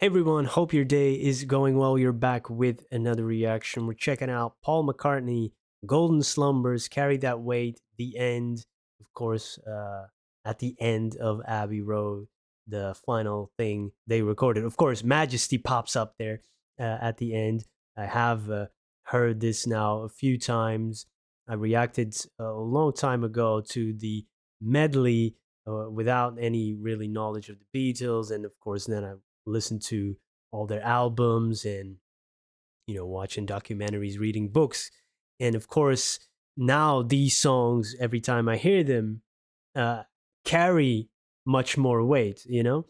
Hey everyone, hope your day is going well. You're back with another reaction. We're checking out Paul McCartney, Golden Slumbers, Carry That Weight, the end, of course, at the end of Abbey Road, the final thing they recorded. Of course, Majesty pops up there at the end. I have heard this now a few times. I reacted a long time ago to the medley without any really knowledge of the Beatles, and of course, then I listen to all their albums and watching documentaries, reading books, and of course now these songs every time I hear them uh, carry much more weight, to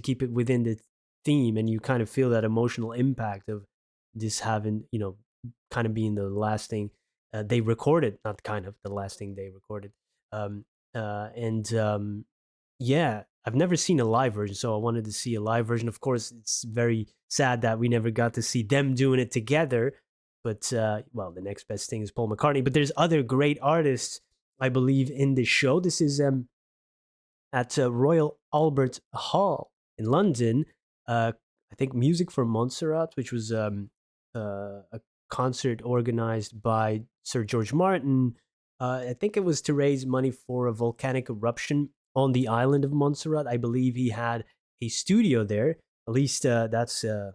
keep it within the theme, and you kind of feel that emotional impact of this having kind of being the last thing they recorded, not kind of the last thing they recorded, um, and yeah, I've never seen a live version, so I wanted to see a live version. Of course, it's very sad that we never got to see them doing it together. But well, the next best thing is Paul McCartney. But there's other great artists, I believe, in this show. This is at Royal Albert Hall in London. I think Music for Montserrat, which was a concert organized by Sir George Martin. I think it was to raise money for a volcanic eruption on the island of Montserrat. I believe he had a studio there. At least that's. I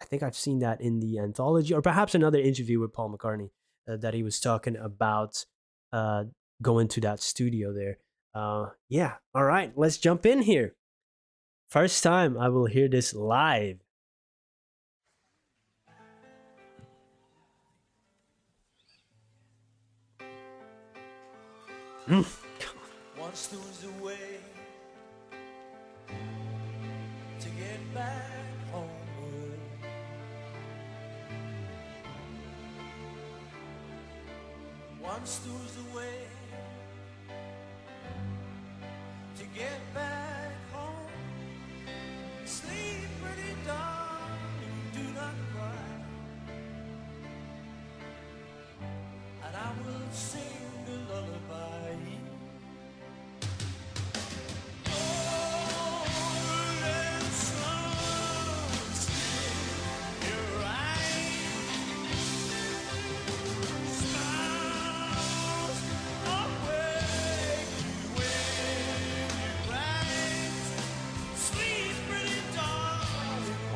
think I've seen that in the anthology, or perhaps another interview with Paul McCartney that he was talking about uh, going to that studio there. Yeah. All right. Let's jump in here. First time I will hear this live. Mm. Once there was a way to get back homeward. Once there was a way to get back home. Sleep, pretty darling, do not cry, and I will sing a lullaby.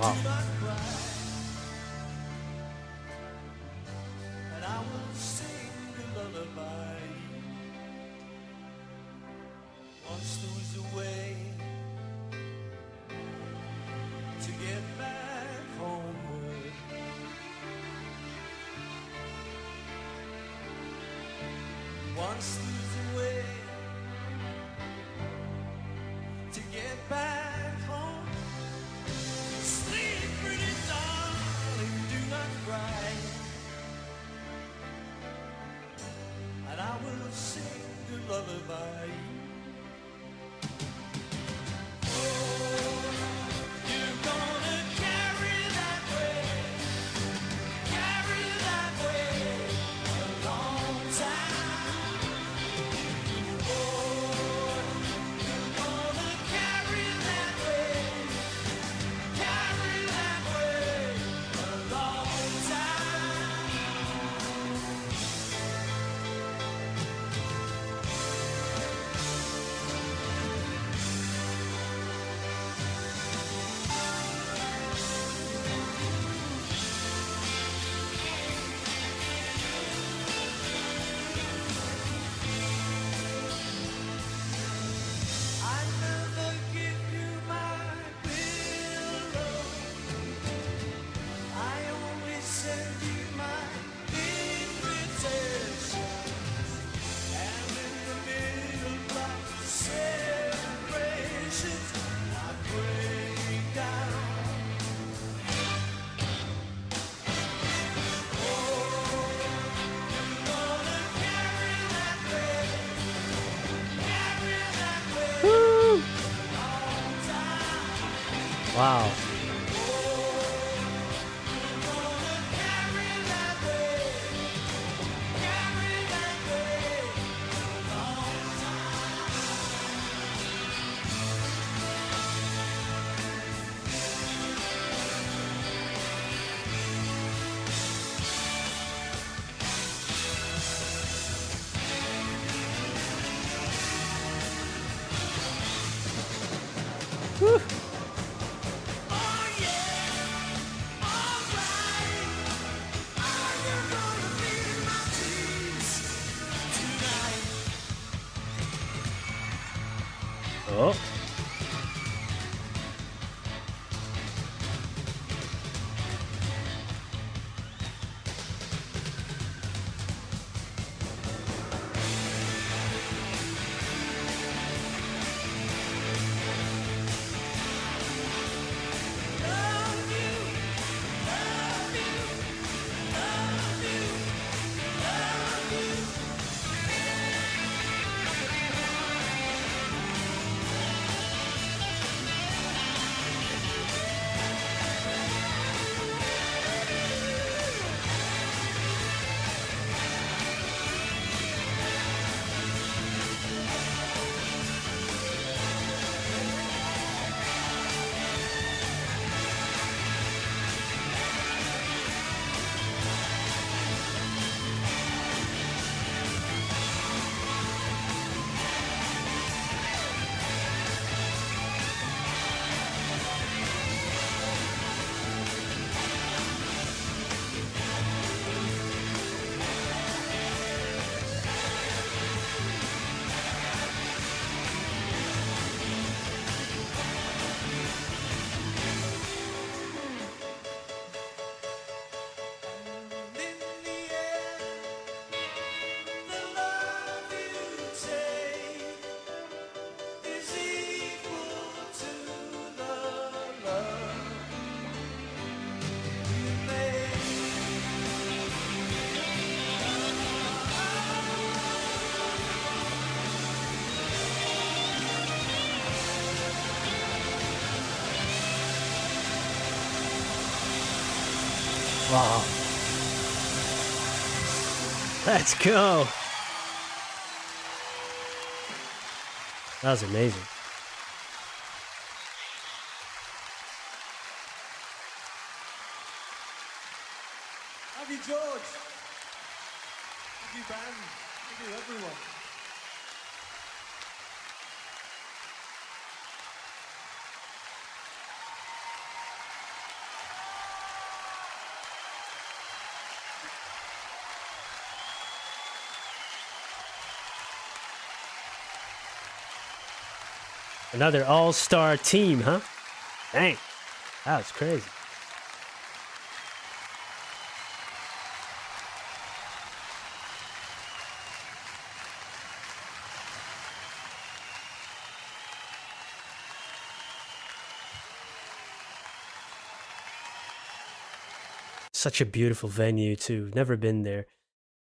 Wow. And I will sing a lullaby. Once there was a way to get back homeward. Once there was a way to get back home. Sleep, pretty darling, do not cry, and I will sing a lullaby. Woo! Wow. Oh, Love you, love you, love you, love you. And in the end, the love you take is equal to the love you make. wow. Let's go. That was amazing. Thank you, George. Thank you, Ben. Thank you, everyone. Another all-star team, huh? Dang, that was crazy. Such a beautiful venue too. Never been there.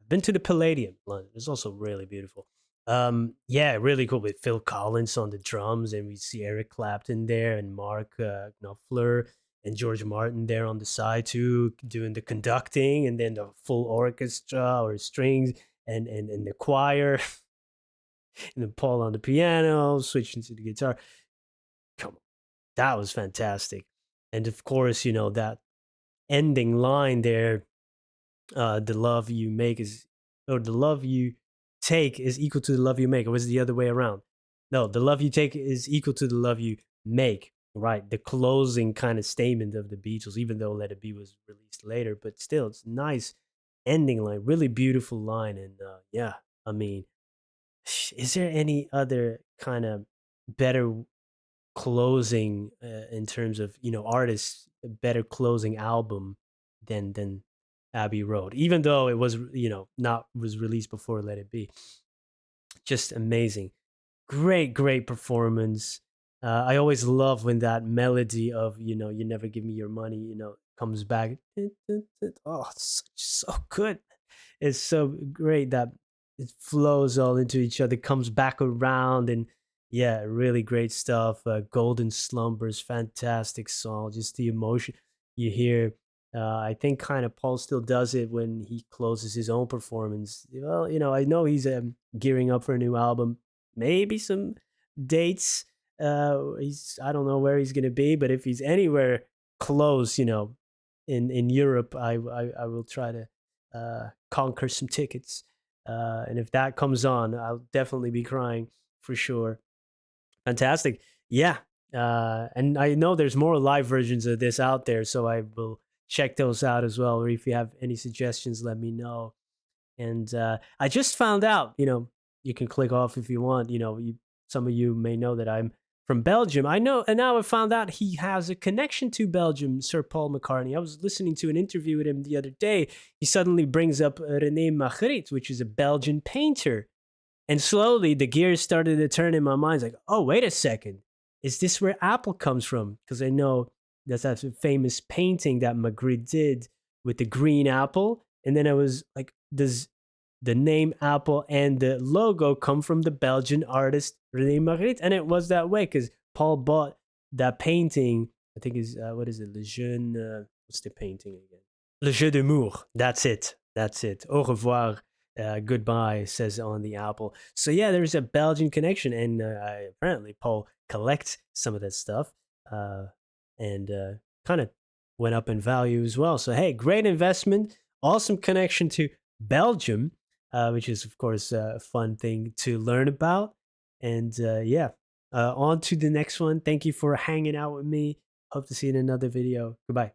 I've been to the Palladium, London. It's also really beautiful. Yeah, really cool with Phil Collins on the drums, and we see Eric Clapton there, and Mark Knopfler and George Martin there on the side too, doing the conducting, and then the full orchestra or strings and the choir, and then Paul on the piano, switching to the guitar. Come on, that was fantastic. And of course, that ending line there, the love you make is, or the love you take is equal to the love you make, or was it the other way around? No, the love you take is equal to the love you make. Right, the closing kind of statement of the Beatles, even though Let It Be was released later, but still, it's nice ending line, really beautiful line, and yeah, I mean, is there any other kind of better closing in terms of artists, a better closing album than Abbey Road, even though it was not was released before Let It Be. Just amazing, great performance. I always love when that melody of you never give me your money comes back. Oh, it's so good. It's so great that it flows all into each other, comes back around, and yeah, really great stuff. Golden Slumbers, fantastic song. Just the emotion you hear. I think kind of Paul still does it when he closes his own performance. Well, I know he's gearing up for a new album, maybe some dates. He's I don't know where he's gonna be, but if he's anywhere close, in Europe, I will try to conquer some tickets. And if that comes on, I'll definitely be crying for sure. Fantastic. Yeah. And I know there's more live versions of this out there, so I will check those out as well. Or if you have any suggestions, let me know. And I just found out, you can click off if you want. You some of you may know that I'm from Belgium. I know, and now I found out he has a connection to Belgium, Sir Paul McCartney. I was listening to an interview with him the other day. He suddenly brings up René Magritte, which is a Belgian painter. And slowly the gears started to turn in my mind. It's like, oh, wait a second. Is this where Apple comes from? Because I know that's that famous painting that Magritte did with the green apple. And then I was like, does the name Apple and the logo come from the Belgian artist René Magritte? And it was that way because Paul bought that painting. I think is what is it? Le Jeune. What's the painting again? Le Jeu d'Amour. That's it. That's it. Au revoir. Goodbye says on the apple. So yeah, there's a Belgian connection, and apparently Paul collects some of that stuff, and kind of went up in value as well. So hey, great investment, awesome connection to Belgium, which is of course a fun thing to learn about. And yeah, on to the next one. Thank you for hanging out with me. Hope to see you in another video. Goodbye.